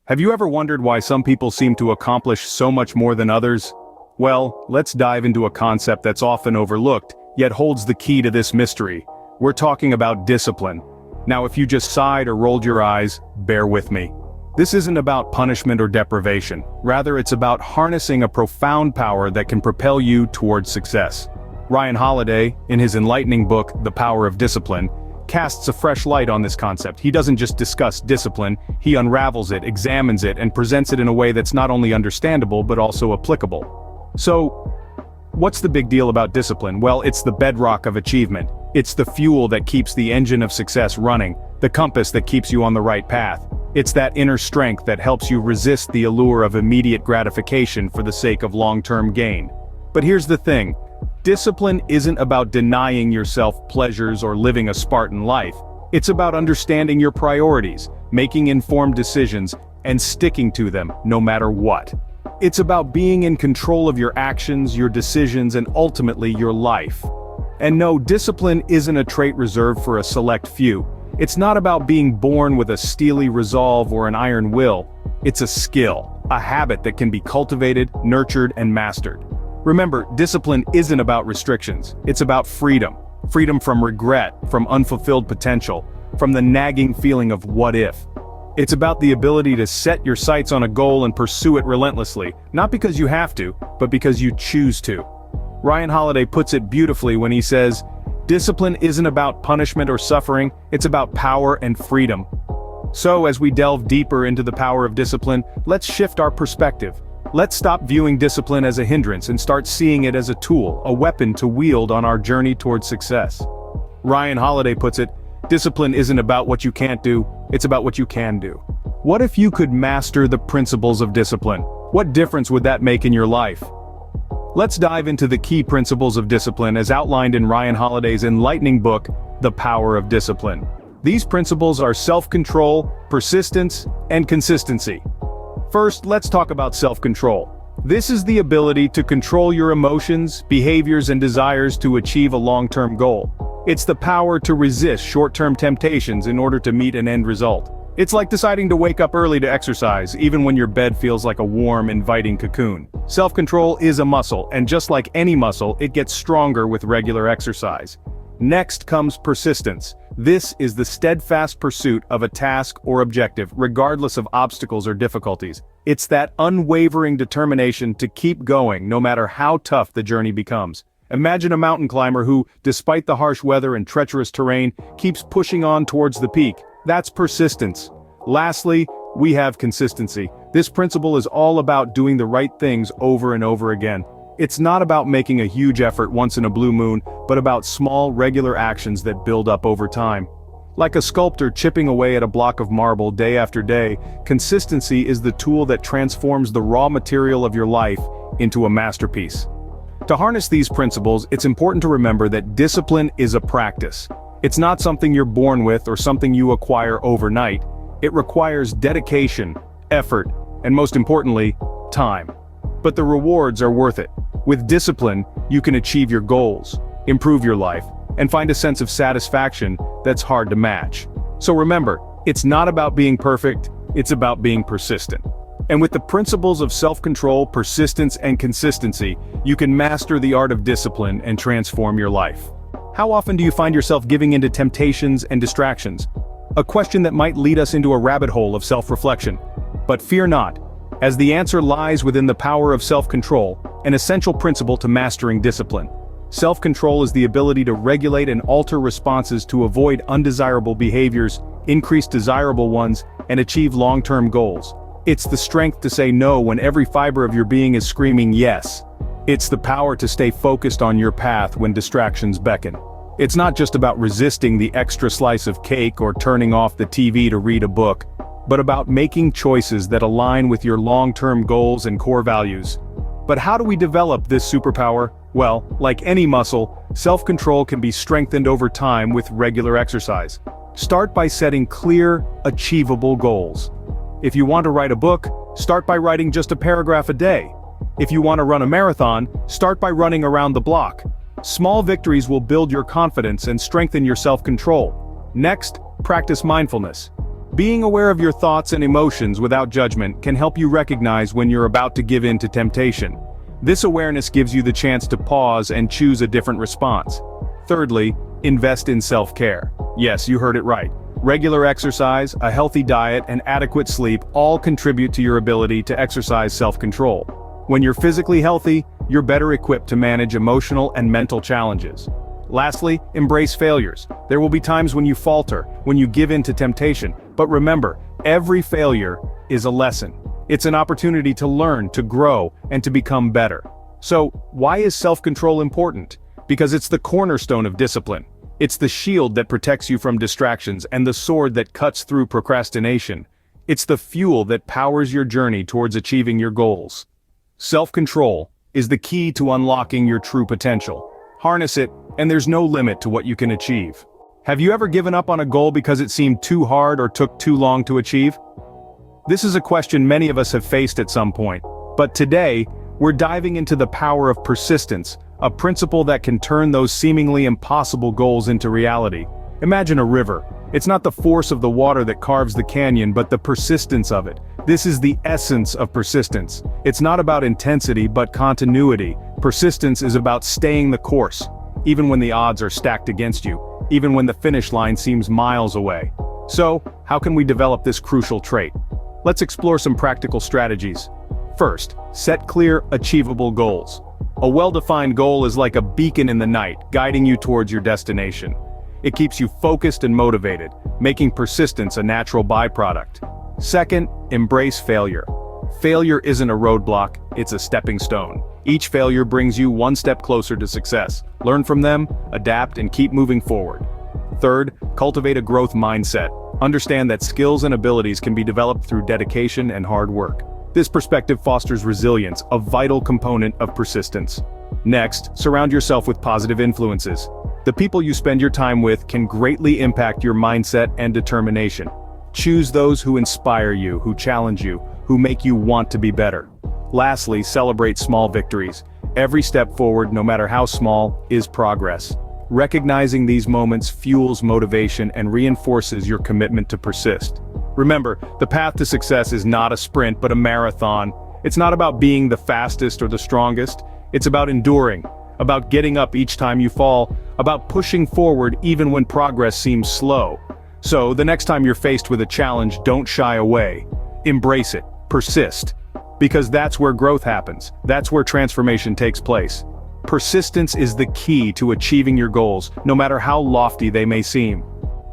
Have you ever wondered why some people seem to accomplish so much more than others? Well, let's dive into a concept that's often overlooked, yet holds the key to this mystery. We're talking about discipline. Now, if you just sighed or rolled your eyes, bear with me. This isn't about punishment or deprivation. Rather, it's about harnessing a profound power that can propel you towards success. Ryan Holiday, in his enlightening book, The Power of Discipline, casts a fresh light on this concept. He doesn't just discuss discipline, he unravels it, examines it, and presents it in a way that's not only understandable but also applicable. So, what's the big deal about discipline? Well, it's the bedrock of achievement. It's the fuel that keeps the engine of success running, the compass that keeps you on the right path. It's that inner strength that helps you resist the allure of immediate gratification for the sake of long-term gain. But here's the thing. Discipline isn't about denying yourself pleasures or living a Spartan life. It's about understanding your priorities, making informed decisions, and sticking to them, no matter what. It's about being in control of your actions, your decisions, and ultimately your life. And no, discipline isn't a trait reserved for a select few. It's not about being born with a steely resolve or an iron will. It's a skill, a habit that can be cultivated, nurtured, and mastered. Remember, discipline isn't about restrictions. It's about freedom. Freedom from regret, from unfulfilled potential, from the nagging feeling of what if. It's about the ability to set your sights on a goal and pursue it relentlessly, not because you have to, but because you choose to. Ryan Holiday puts it beautifully when he says, "Discipline isn't about punishment or suffering, it's about power and freedom." So, as we delve deeper into the power of discipline, let's shift our perspective. Let's stop viewing discipline as a hindrance and start seeing it as a tool, a weapon to wield on our journey towards success. Ryan Holiday puts it, "Discipline isn't about what you can't do, it's about what you can do." What if you could master the principles of discipline? What difference would that make in your life? Let's dive into the key principles of discipline as outlined in Ryan Holiday's enlightening book, The Power of Discipline. These principles are self-control, persistence, and consistency. First, let's talk about self-control. This is the ability to control your emotions, behaviors, and desires to achieve a long-term goal. It's the power to resist short-term temptations in order to meet an end result. It's like deciding to wake up early to exercise, even when your bed feels like a warm, inviting cocoon. Self-control is a muscle, and just like any muscle, it gets stronger with regular exercise. Next comes persistence. This is the steadfast pursuit of a task or objective, regardless of obstacles or difficulties. It's that unwavering determination to keep going, no matter how tough the journey becomes. Imagine a mountain climber who, despite the harsh weather and treacherous terrain, keeps pushing on towards the peak. That's persistence. Lastly, we have consistency. This principle is all about doing the right things over and over again. It's not about making a huge effort once in a blue moon, but about small, regular actions that build up over time. Like a sculptor chipping away at a block of marble day after day, consistency is the tool that transforms the raw material of your life into a masterpiece. To harness these principles, it's important to remember that discipline is a practice. It's not something you're born with or something you acquire overnight. It requires dedication, effort, and most importantly, time. But the rewards are worth it. With discipline, you can achieve your goals, improve your life, and find a sense of satisfaction that's hard to match. So remember, it's not about being perfect, it's about being persistent. And with the principles of self-control, persistence, and consistency, you can master the art of discipline and transform your life. How often do you find yourself giving into temptations and distractions? A question that might lead us into a rabbit hole of self-reflection. But fear not, as the answer lies within the power of self-control, an essential principle to mastering discipline. Self-control is the ability to regulate and alter responses to avoid undesirable behaviors, increase desirable ones, and achieve long-term goals. It's the strength to say no when every fiber of your being is screaming yes. It's the power to stay focused on your path when distractions beckon. It's not just about resisting the extra slice of cake or turning off the TV to read a book, but about making choices that align with your long-term goals and core values. But how do we develop this superpower? Well, like any muscle, self-control can be strengthened over time with regular exercise. Start by setting clear, achievable goals. If you want to write a book, start by writing just a paragraph a day. If you want to run a marathon, start by running around the block. Small victories will build your confidence and strengthen your self-control. Next, practice mindfulness. Being aware of your thoughts and emotions without judgment can help you recognize when you're about to give in to temptation. This awareness gives you the chance to pause and choose a different response. Thirdly, invest in self-care. Yes, you heard it right. Regular exercise, a healthy diet, and adequate sleep all contribute to your ability to exercise self-control. When you're physically healthy, you're better equipped to manage emotional and mental challenges. Lastly, embrace failures. There will be times when you falter, when you give in to temptation, but remember, every failure is a lesson. It's an opportunity to learn, to grow, and to become better. So, why is self-control important? Because it's the cornerstone of discipline. It's the shield that protects you from distractions and the sword that cuts through procrastination. It's the fuel that powers your journey towards achieving your goals. Self-control is the key to unlocking your true potential. Harness it, and there's no limit to what you can achieve. Have you ever given up on a goal because it seemed too hard or took too long to achieve? This is a question many of us have faced at some point, but today, we're diving into the power of persistence, a principle that can turn those seemingly impossible goals into reality. Imagine a river. It's not the force of the water that carves the canyon, but the persistence of it. This is the essence of persistence. It's not about intensity, but continuity. Persistence is about staying the course, even when the odds are stacked against you, even when the finish line seems miles away. So, how can we develop this crucial trait? Let's explore some practical strategies. First, set clear, achievable goals. A well-defined goal is like a beacon in the night, guiding you towards your destination. It keeps you focused and motivated, making persistence a natural byproduct. Second, embrace failure. Failure isn't a roadblock, it's a stepping stone. Each failure brings you one step closer to success. Learn from them, adapt, and keep moving forward. Third, cultivate a growth mindset. Understand that skills and abilities can be developed through dedication and hard work. This perspective fosters resilience, a vital component of persistence. Next, surround yourself with positive influences. The people you spend your time with can greatly impact your mindset and determination. Choose those who inspire you, who challenge you, who make you want to be better. Lastly, celebrate small victories. Every step forward, no matter how small, is progress. Recognizing these moments fuels motivation and reinforces your commitment to persist. Remember, the path to success is not a sprint but a marathon. It's not about being the fastest or the strongest. It's about enduring, about getting up each time you fall, about pushing forward even when progress seems slow. So, the next time you're faced with a challenge, don't shy away. Embrace it, persist. Because that's where growth happens. That's where transformation takes place. Persistence is the key to achieving your goals, no matter how lofty they may seem.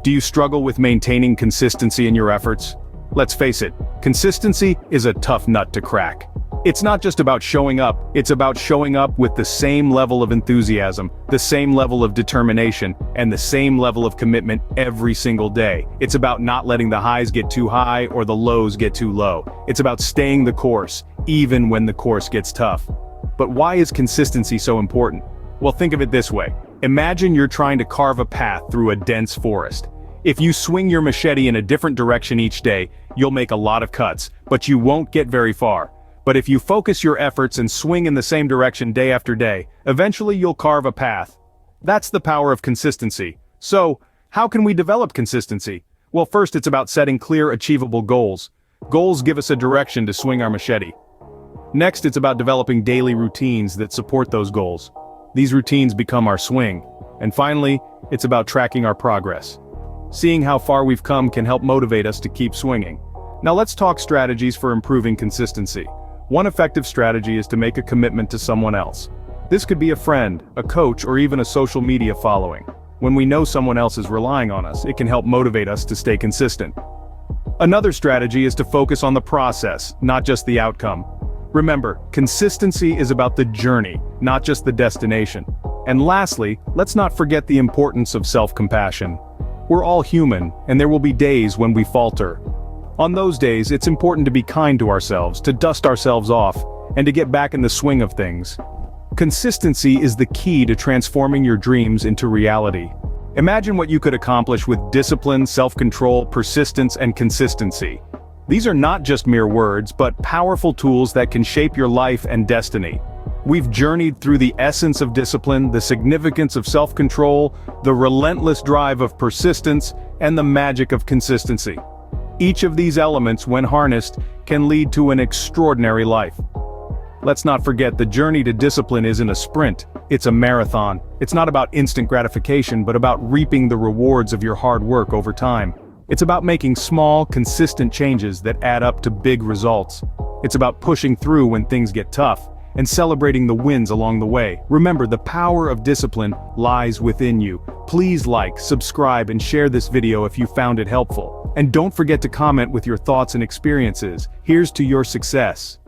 Do you struggle with maintaining consistency in your efforts? Let's face it, consistency is a tough nut to crack. It's not just about showing up, it's about showing up with the same level of enthusiasm, the same level of determination, and the same level of commitment every single day. It's about not letting the highs get too high or the lows get too low. It's about staying the course, even when the course gets tough. But why is consistency so important? Well, think of it this way. Imagine you're trying to carve a path through a dense forest. If you swing your machete in a different direction each day, you'll make a lot of cuts, but you won't get very far. But if you focus your efforts and swing in the same direction day after day, eventually you'll carve a path. That's the power of consistency. So, how can we develop consistency? Well, first it's about setting clear, achievable goals. Goals give us a direction to swing our machete. Next, it's about developing daily routines that support those goals. These routines become our swing. And finally, it's about tracking our progress. Seeing how far we've come can help motivate us to keep swinging. Now let's talk strategies for improving consistency. One effective strategy is to make a commitment to someone else. This could be a friend, a coach, or even a social media following. When we know someone else is relying on us, it can help motivate us to stay consistent. Another strategy is to focus on the process, not just the outcome. Remember, consistency is about the journey, not just the destination. And lastly, let's not forget the importance of self-compassion. We're all human, and there will be days when we falter. On those days, it's important to be kind to ourselves, to dust ourselves off, and to get back in the swing of things. Consistency is the key to transforming your dreams into reality. Imagine what you could accomplish with discipline, self-control, persistence, and consistency. These are not just mere words, but powerful tools that can shape your life and destiny. We've journeyed through the essence of discipline, the significance of self-control, the relentless drive of persistence, and the magic of consistency. Each of these elements, when harnessed, can lead to an extraordinary life. Let's not forget, the journey to discipline isn't a sprint, it's a marathon. It's not about instant gratification, but about reaping the rewards of your hard work over time. It's about making small, consistent changes that add up to big results. It's about pushing through when things get tough, and celebrating the wins along the way. Remember, the power of discipline lies within you. Please like, subscribe, and share this video if you found it helpful. And don't forget to comment with your thoughts and experiences. Here's to your success.